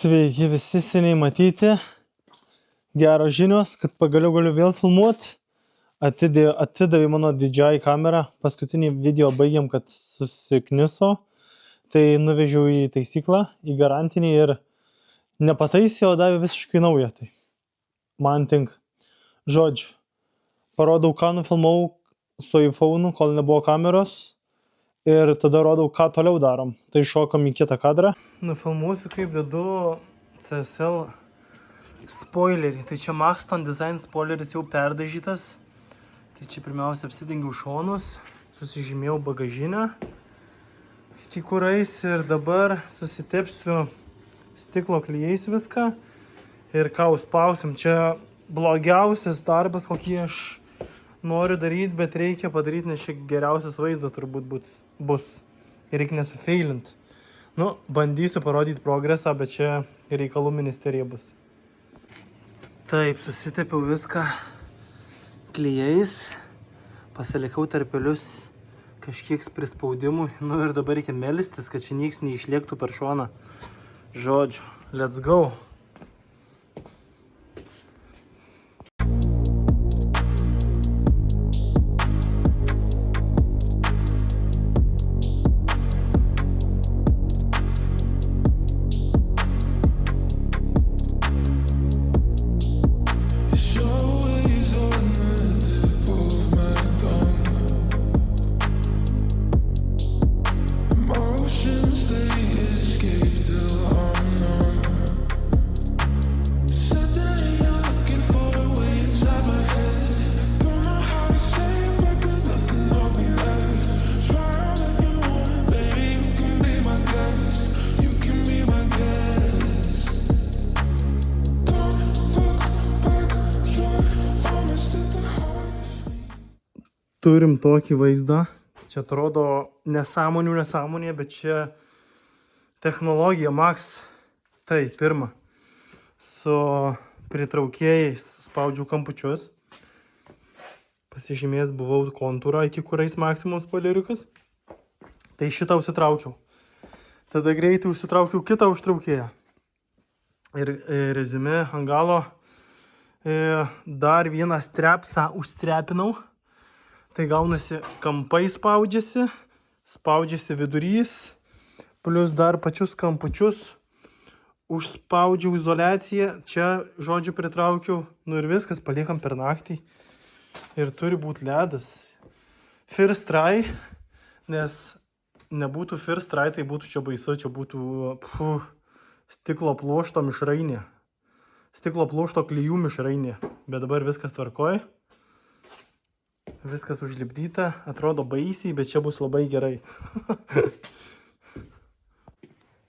Sveiki visi seniai matyti. Geros žinios, kad pagaliau galiu vėl filmuoti. Atidavė mano DJI kamerą. Paskutinį video baigiam, kad susikniso. Tai nuvežiau į taisyklą, į garantinį ir nepataisė, o davė visiškai naują. Tai man tinka. Žodžiu, parodau, ką nufilmau su iPhone'u, kol nebuvo kameros. Ir tada rodau, ką toliau darom. Tai šokam į kitą kadrą. Nufilmuosiu, kaip dedu CSL spoilerį. Tai čia Maxton Design spoileris jau perdažytas. Tai čia pirmiausia apsidengiau šonus, susižymėjau bagažinę kikurais ir dabar susitepsiu stiklo klijais viską. Ir ką užspausim. Čia blogiausias darbas, kokį aš noriu daryti, bet reikia padaryti, nes čia geriausias vaizdas turbūt bus. Ir reikia nesufeilint. Bandysiu parodyti progresą, bet čia reikalų ministerija bus. Taip, susitepiau viską klijais. Pasilikau tarpelius kažkiek prispaudimų. Ir dabar reikia melstis, kad čia nieks neišlėktų per šoną. Žodžiu, let's go. Turim tokį vaizdą. Čia atrodo nesąmonė, bet čia technologija Max. Tai pirma, su pritraukėjais spaudžiau kampučius. Pasižymėjęs buvau kontūrą, iki kuriais Maximum spoileriukas. Tai šitą užsitraukiau. Tada greitai užsitraukiau kitą užtraukėją. Ir reziumė ant galo dar vieną strepsą užstrepinau. Tai gaunasi kampai spaudžiasi vidurys, plus dar pačius kampučius užspaudžiau izoliaciją. Čia, žodžiu, pritraukiau, ir viskas, paliekam per naktį. Ir turi būti ledas. First try, nes nebūtų first try, tai būtų čia baisu, čia būtų stiklo pluošto mišrainė. Stiklo pluošto klijų mišrainė. Bet dabar viskas tvarkoj. Viskas užlipdyta, atrodo baisiai, bet čia bus labai gerai.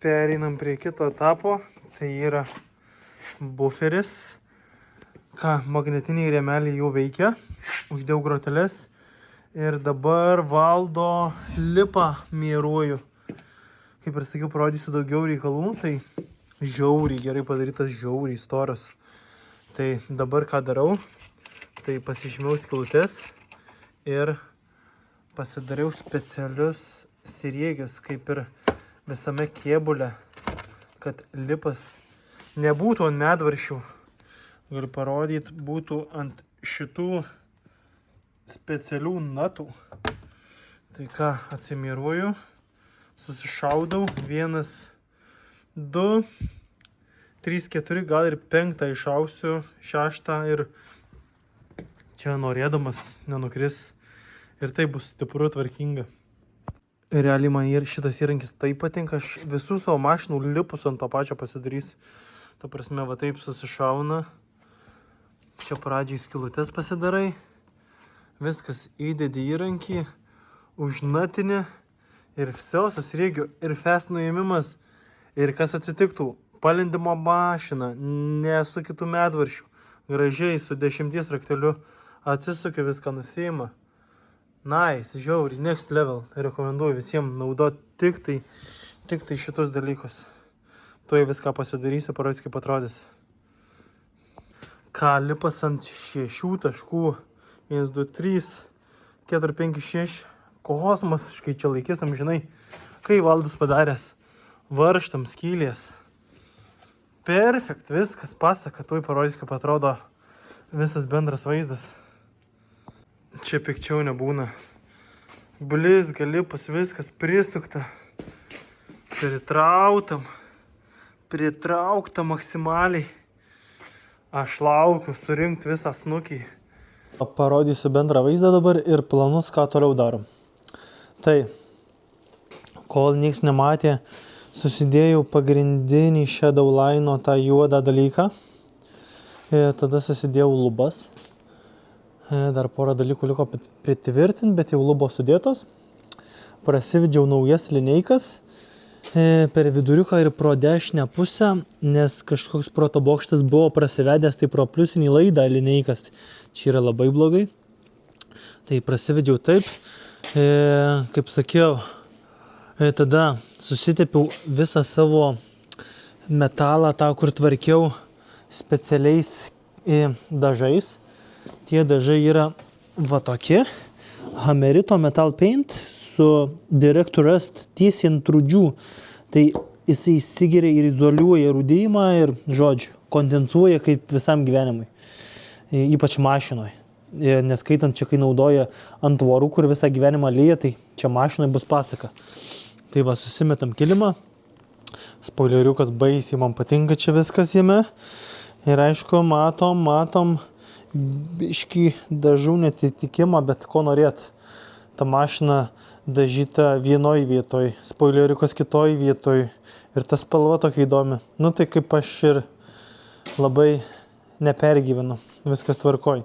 Pereinam prie kito etapo, tai yra buferis. Magnetiniai rėmeliai jau veikia, uždėjau groteles ir dabar valdo lipą mieruoju. Kaip ir sakiau, parodysiu daugiau reikalų, tai žiauriai gerai padarytas, žiauriai storas. Tai dabar ką darau, tai pasižymėjau skylutes. Ir pasidariau specialius sriegius, kaip ir visame kėbule, kad lipas nebūtų ant medvaršių. Galiu parodyti, būtų ant šitų specialių natų. Tai ką, atsimiruoju, susišaudau, 1, 2, 3, 4, gal ir 5 išausiu, 6 ir čia norėdamas nenukris. Ir tai bus stipru, tvarkinga. Realiai man šitas įrankis taip patinka. Aš visų savo mašinų lipus ant to pačio pasidarys. Ta prasme, va taip susišauna. Čia pradžiai skylutes pasidarai. Viskas įdedi įrankį. Užnatinį. Ir viso susirėgiu. Ir fest nuėmimas. Ir kas atsitiktų? Palindimo mašina. Ne su kitų medvaršių. Gražiai su 10 rakteliu. Atsisukia, viską nusiima. Nice, žiauriai, next level. Rekomenduoju visiems naudoti tik tai šitus dalykus. Tuoj viską pasidarysiu, parodysiu, kaip atrodys. Lipas ant 6 taškų. 1, 2, 3, 4, 5, 6. Kosmosiškai čia laikys amžinai. Kai Valdas padaręs. Varžtam skylės. Perfekt, viskas pasaka, tuoj parodysiu, kaip atrodo visas bendras vaizdas. Čia pikčiau nebūna. Blizga, lipas, viskas prisukta. Pritraukta maksimaliai. Aš laukiu surinkti visą snukį. Parodysiu bendrą vaizdą dabar ir planus, ką toliau darom. Tai, kol nieks nematė, susidėjau pagrindinį Shadow Line'o tą juodą dalyką. Tada susidėjau lubas. Dar porą dalykų liko pritvirtinti, bet jau lubos sudėtos. Prasivedžiau naujas lineikas per viduriuką ir pro dešinę pusę, nes kažkoks protobokštas buvo prasivedęs tai pro pliusinį laidą lineikas. Čia yra labai blogai. Tai prasivedžiau taip. Kaip sakiau, tada susitepiau visą savo metalą, tą, kur tvarkiau specialiais dažais. Tie dažai yra va tokie. Hamerito Metal Paint su Direct Rust tiesiai ant rūdžių. Tai jisai įsigeria ir izoliuoja rūdėjimą ir, žodžiu, kondensuoja kaip visam gyvenimui. Ypač mašinoje. Neskaitant čia, kai naudoja ant tvorų, kur visą gyvenimą lyja, tai čia mašinoje bus pasaka. Tai va, susimetam kilimą. Spoileriukas baisiai, man patinka čia viskas jame. Ir aišku, matom biškį dažų netitikimą, bet ko norėt. Ta mašina dažyta vienoj vietoj, spoileriukas kitoj vietoj. Ir ta spalva tokia įdomi. Nu tai kaip aš ir labai nepergyvenu. Viskas tvarkoj.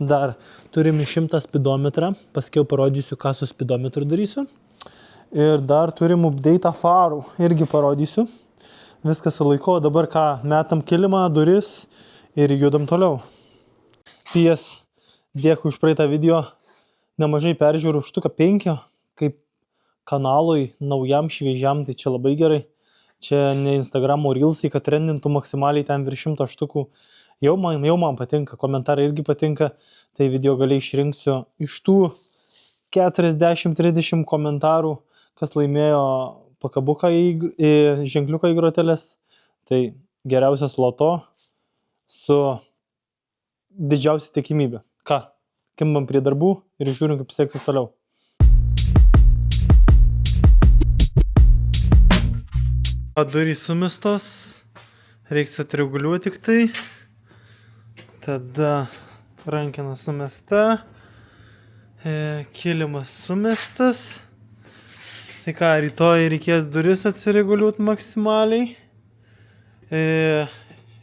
Dar turim 100 spidometrą. Paskiau parodysiu, ką su spidometru darysiu. Ir dar turim update farų. Irgi parodysiu. Viskas su laiku. Dabar ką, metam kilimą, duris ir judam toliau. Dėkui už praeitą video. Nemažai peržiūrų, štuka 5, kaip kanalui naujam, šviežiam, tai čia labai gerai. Čia ne Instagramo Reelsai, kad trendintų maksimaliai ten virš 100 štukų. Jau man patinka, komentarai irgi patinka. Tai video galiai išrinksiu iš tų 40-30 komentarų, kas laimėjo pakabuką į ženkliuką į groteles. Tai geriausias loto su didžiausia tikimybė. Ką? Kimbam prie darbų ir žiūrim, kaip seksis toliau. Durys sumestos. Reiks atreguliuoti tik tai. Tada rankena sumesta. Kilimas sumestas. Tai ką, rytoj reikės duris atsireguliuoti maksimaliai.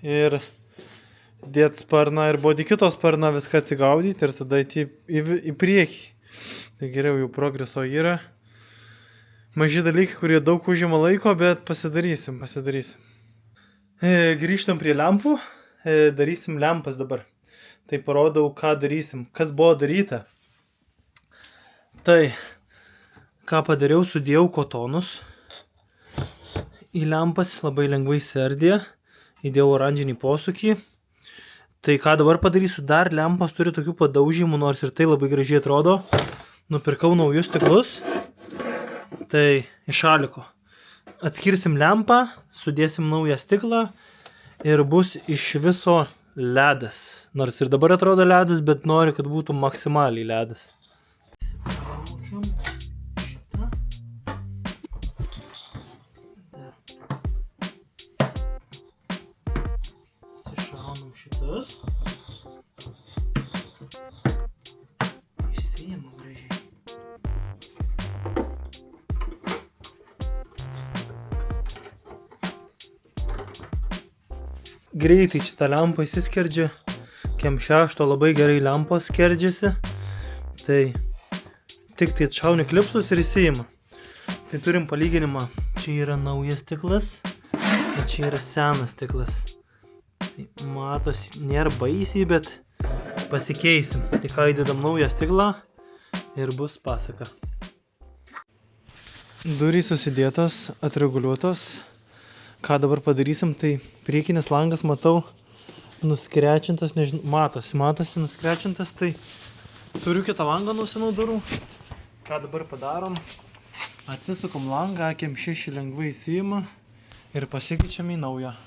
Ir dėt sparną ir body kito sparną viską atsigaudyti ir tada į priekį. Tai geriau jau progreso yra. Maži dalykai, kurie daug užima laiko, bet pasidarysim. Grįžtam prie lempų. Darysim lempas dabar. Tai parodau, ką darysim. Kas buvo daryta. Tai, ką padariau, sudėjau kotonus. Į lempas labai lengvai serdė. Įdėjau oranžinį posūkį. Tai ką dabar padarysiu, dar lempas turi tokių padaužymų, nors ir tai labai gražiai atrodo. Nupirkau naujus stiklus. Tai iš aliko. Atskirsim lempą, sudėsim naują stiklą ir bus iš viso ledas. Nors ir dabar atrodo ledas, bet noriu, kad būtų maksimaliai ledas. Atsišaunam šitus. Išsiėmam gražiai. Greitai šitą lempą įsiskerdžia. Kem 6 labai gerai lempos skerdžiasi. Tai tik tai atšauni klipsus ir įsiima. Tai turim palyginimą. Čia yra naujas stiklas, o čia yra senas stiklas. Tai matosi, nėra baisiai, bet pasikeisim. Tai ką įdedam naują stiklą ir bus pasaka. Durys susidėtos, atreguliuotos. Ką dabar padarysim, tai priekinis langas, matau, nuskrečiantas, nežinau, matosi nuskrečiantas, tai turiu kitą langą nuo senų durų. Ką dabar padarom? Atsisukam langą, AK6 lengvai įsiima ir pasikeičiam į naują.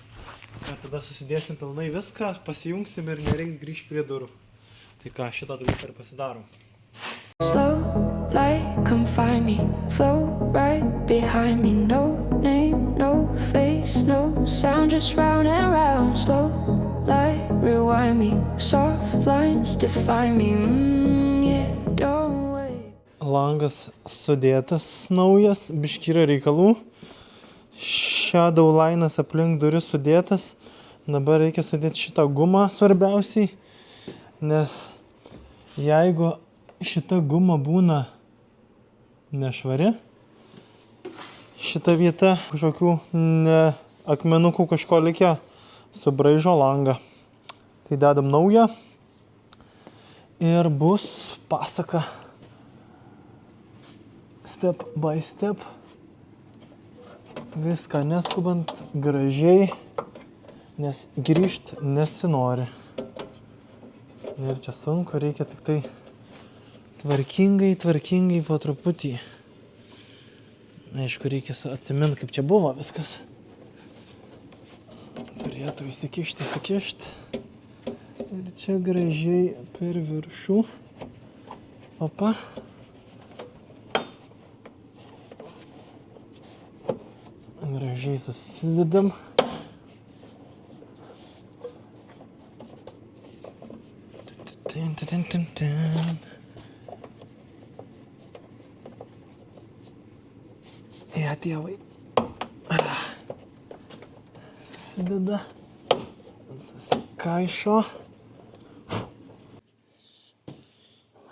Ir tada susidėsim pilnai viską, pasijungsim ir nereiks grįžti prie durų. Tai ką, šitą dalyką ir pasidarom. Slow light, come find me. Flow right behind me. No name, no face, no sound, just round and round. Slow light, rewind me. Soft lines define me. Yeah, don't wait. Langas sudėtas naujas, biškį yra reikalų. Shadow linas aplink duris sudėtas. Dabar reikia sudėti šitą gumą svarbiausiai, nes jeigu šita guma būna nešvari, šita vieta kažkokių akmenukų kažko likę subraižo langą. Tai dedam naują ir bus pasaka step by step. Viską neskubant, gražiai, nes grįžt nesinori. Ir čia sunku, reikia tik tai tvarkingai po truputį. Aišku, reikia atsiminti, kaip čia buvo viskas. Turėtų įsikišti. Ir čia gražiai per viršų. Opa. Gražiai susidedam. Dievai. Susideda. Susikaišo.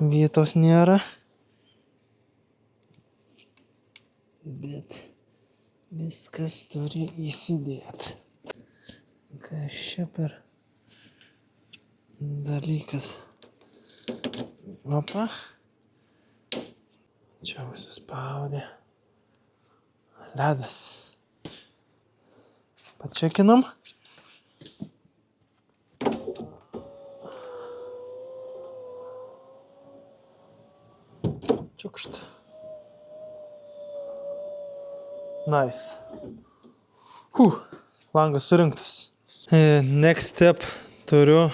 Vietos nėra. Bet viskas turi įsidėti. Kas čia per dalykas? Opa. Čia suspaudė. Ledas. Pačekinam. Čiukšt. Nice. Langas surinktas. Next step turiu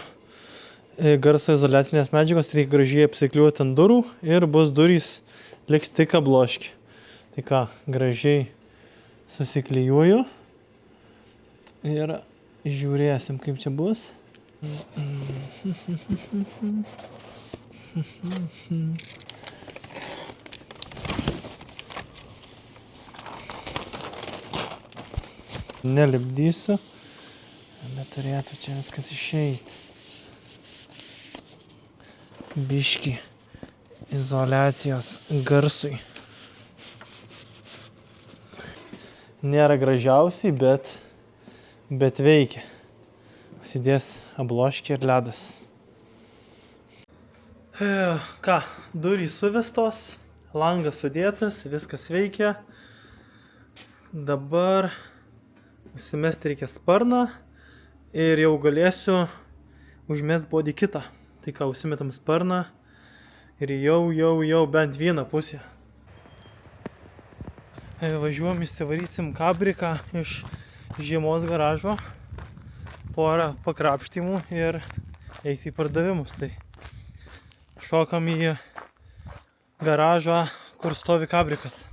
garso izoliacinės medžiagos, reikia gražiai apsikliuoti ant durų ir bus durys liks tik abloški. Tai ką, gražiai susiklijuoju ir žiūrėsim, kaip čia bus. Nelipdysiu, bet turėtų čia viskas išeiti. Biškį izoliacijos garsui. Nėra gražiausiai, bet veikia. Užsidės abloškė ir ledas. Ką, durys suvestos, langas sudėtas, viskas veikia. Dabar užsimesti reikia sparną ir jau galėsiu užmest bodį kitą. Tai ką, užsimetam sparną ir jau bent vieną pusę. Važiuom, įsivarysim kabriką iš žiemos garažo, porą pakrapštymų ir eis į pardavimus. Tai šokam į garažą, kur stovi kabrikas.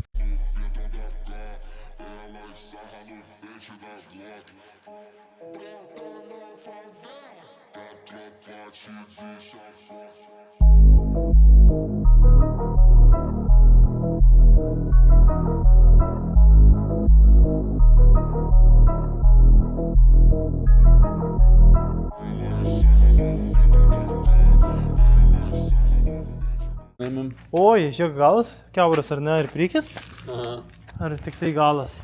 Oi, žiūrėk, galas kiauras ar ne, ir priekis? Aha. Ar tik tai galas?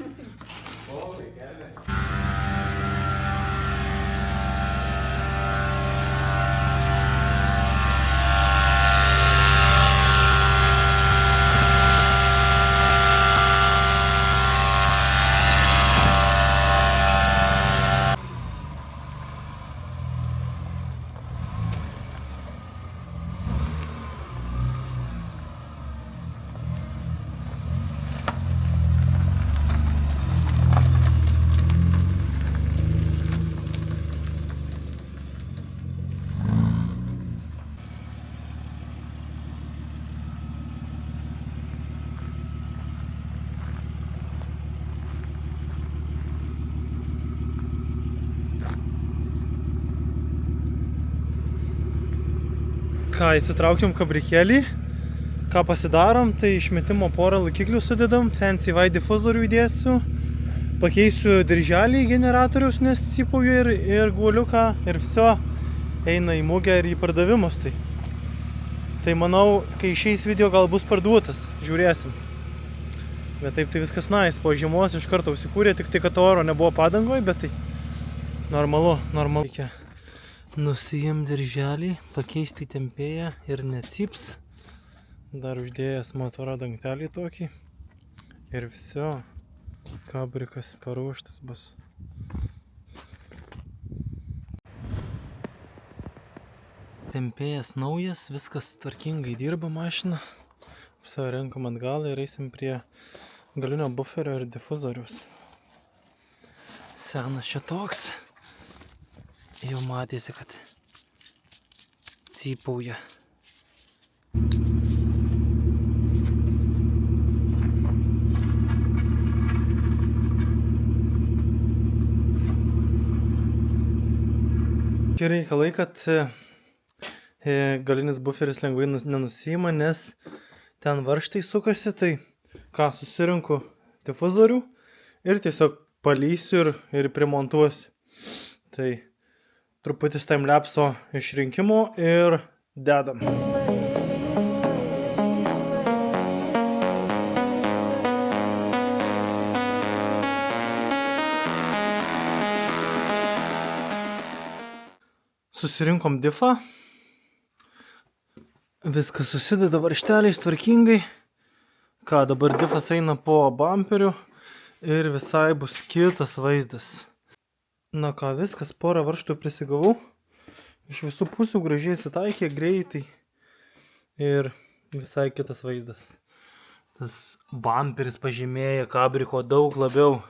Ką, įsitraukiam kabrikėlį. Ką pasidarom, tai išmetimo porą laikiklių sudedam. Ten CY difuzorių įdėsiu. Pakeisiu dirželį generatoriaus, nes cypauju ir guoliuką. Ir viso eina į mugę ir į pardavimus. Tai manau, kai išeis video, gal bus parduotas. Žiūrėsim. Bet taip tai viskas nice. Po žiemos iš karto užsikūrė, tik tai, kad oro nebuvo padangoj, bet tai normalu. Reikia nusiimti dirželį, pakeisti tempėją ir necyps. Dar uždėjęs motoro dangtelį tokį. Ir viso. Kabrikas paruoštas bus. Tempėjas naujas, viskas tvarkingai dirba mašina. Visą renkam atgal ir eisim prie galinio buferio ir difuzorius. Senas čia toks. Jau matėsi, kad cypauja. Reikalai, kad galinis buferis lengvai nenusima, nes ten varžtai sukasi, tai ką, susirinku difuzorių ir tiesiog palysiu ir primontuosiu. Tai truputis timelapso išrinkimo ir dedam. Susirinkom difą. Viskas susideda varžteliais tvarkingai. Ką, dabar difas eina po bumperiu ir visai bus kitas vaizdas. Na ką, viskas, porą varžtų prisigavau. Iš visų pusių gražiai atsitaikė, greitai. Ir visai kitas vaizdas. Tas bumperis pažymėja kabriko daug labiau.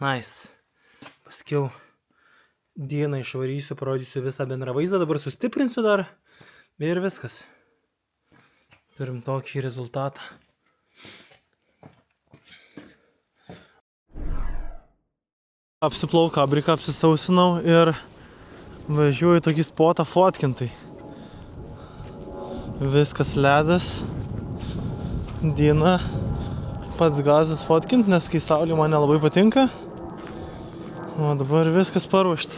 Nice. Paskiau dieną išvarysiu, parodysiu visą bendrą vaizdą. Dabar sustiprinsiu dar. Ir viskas. Turim tokį rezultatą. Apsiplau kabriką, apsisausinau ir važiuoju tokį spotą fotkintai. Viskas ledas. Diena pats gazas fotkint, nes kai saulė man nelabai patinka. O dabar viskas paruošta.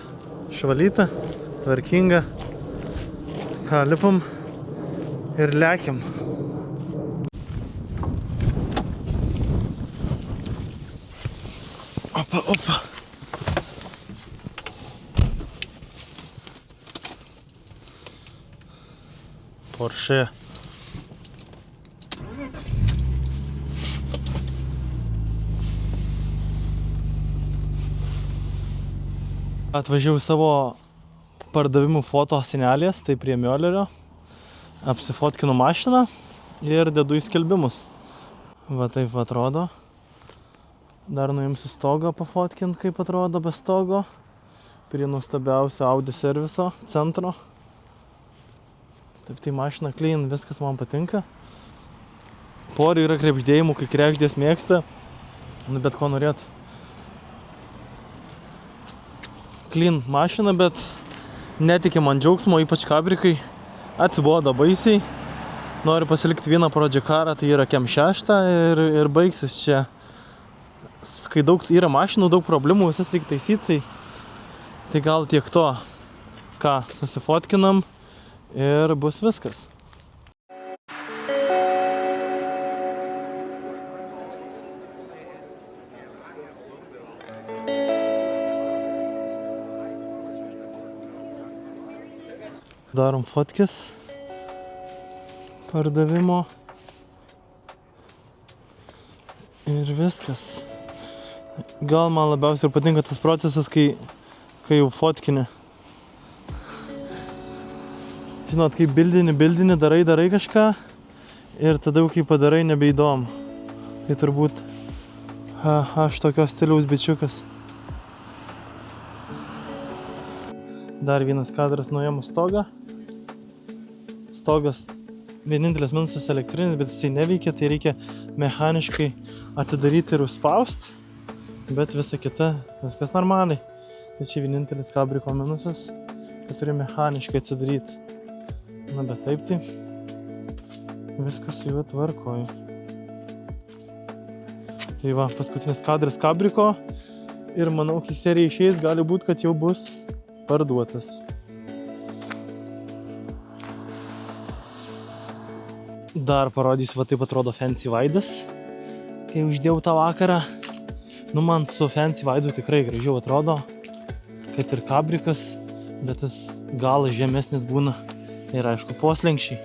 Švalyta, tvarkinga. Ką, lipam ir lekiam. Opa, opa. Porsche. Atvažiavau savo pardavimų foto senelės, tai prie Miolerio. Apsifotkinu mašiną ir dedu į skelbimus. Va taip atrodo. Dar nuimsiu stogą pafotkint, kaip atrodo be stogo. Prie nuostabiausio Audi serviso centro. Taip tai mašina clean, viskas man patinka. Porių yra krebždėjimų, kai krebždės mėgsta. Nu bet ko norėt. Clean mašina, bet netikė man džiaugsmo, ypač kabrikai. Atsibodo baisiai. Noriu pasilikti vieną Project Carą, tai yra Kem 6 ir baigsis čia. Kai daug yra mašinų, daug problemų, visas reikia taisyti, tai gal tiek to. Ką, susifotkinam ir bus viskas. Darom fotkės pardavimo ir viskas. Gal man labiausiai ir patinka tas procesas, kai jau fotkinė. Žinot, kai bildini, darai kažką ir tada jau kai padarai nebeįdomu. Tai turbūt aš tokios stiliaus bičiukas. Dar vienas kadras nuėmų stogą. Stogas vienintelis minusas elektrinis, bet jisai neveikia, tai reikia mechaniškai atidaryti ir užspausti. Bet visa kita, viskas normaliai. Tai čia vienintelis kabriko minusas, kad turi mechaniškai atsidaryti. Na, bet taip tai viskas su juo tvarkoju. Tai va, paskutinis kadras Kabriko ir manau, kai serija išeis, gali būti, kad jau bus parduotas. Dar parodysiu, va taip atrodo Fancy Vaidas, kai uždėjau tą vakarą. Nu, man su Fancy Vaidu tikrai gražiau atrodo, kad ir Kabrikas, bet tas galas žemesnis būna ir aišku poslenkščiai.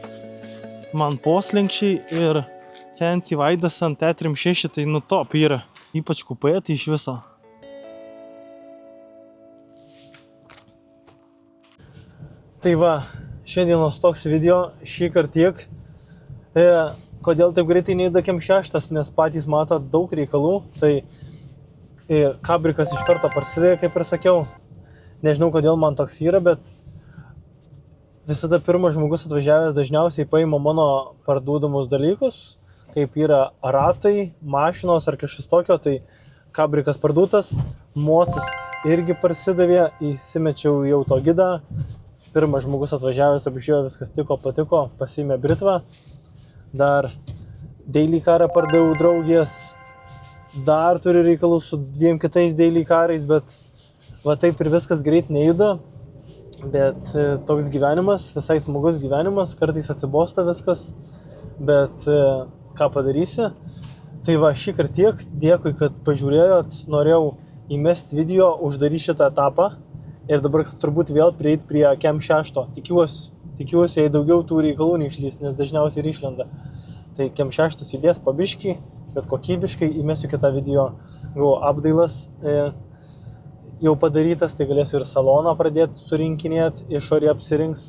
Man poslenkščiai ir Fancy Vaidas ant E36 tai nu top yra, ypač kupė tai iš viso. Tai va, šiandienos toks video, šį kart tiek. Kodėl taip greitai neįda KM6, nes patys mato daug reikalų, tai Kabrikas iš karto prasidėjo, kaip ir sakiau. Nežinau, kodėl man toks yra, bet visada pirmas žmogus atvažiavęs dažniausiai paima mano parduodamus dalykus, kaip yra ratai, mašinos ar kažkas tokio, tai Kabrikas parduotas, mocis irgi prasidavė, įsimečiau jau to gidą. Pirmas žmogus atvažiavęs, apžiūrėjo, viskas tiko, patiko, pasiėmė britvą. Dar Daily Carą pardaviau draugės. Dar turiu reikalų su 2 kitais Daily Carais, bet va taip ir viskas greit nejuda. Bet toks gyvenimas, visai smagus gyvenimas, kartais atsibosta viskas, bet ką padarysi. Tai va, šį kartą tiek, dėkui, kad pažiūrėjot, norėjau įmesti video, uždaryti šitą etapą ir dabar turbūt vėl prieiti prie KM6. Tikiuosi, jei daugiau tų reikalų neišlys, nes dažniausiai ir išlenda. Tai KM6 judės pabiškai, bet kokybiškai įmesiu kitą video. Apdailas jau padarytas, tai galėsiu ir saloną pradėti surinkinėti, išorį apsirinks,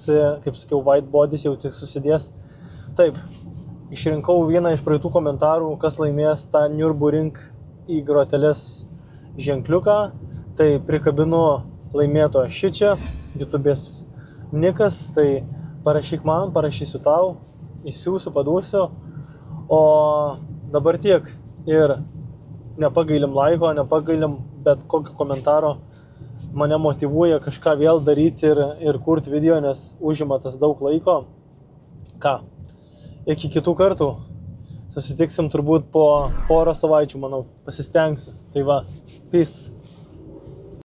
kaip sakiau, white bodies jau tik susidės. Taip, išrinkau vieną iš praeitų komentarų, kas laimės tą Nürburgring į groteles ženkliuką, tai prikabinu laimėtoją šičia, YouTube'ės nikas, tai parašyk man, parašysiu tau, įsiūsiu, paduosiu, o dabar tiek ir nepagailim laiko, nepagailim bet kokio komentaro, mane motyvuoja kažką vėl daryti ir kurti video, nes užima tas daug laiko. Ką? Iki kitų kartų. Susitiksim turbūt po porą savaičių, manau, pasistengsiu. Tai va, peace.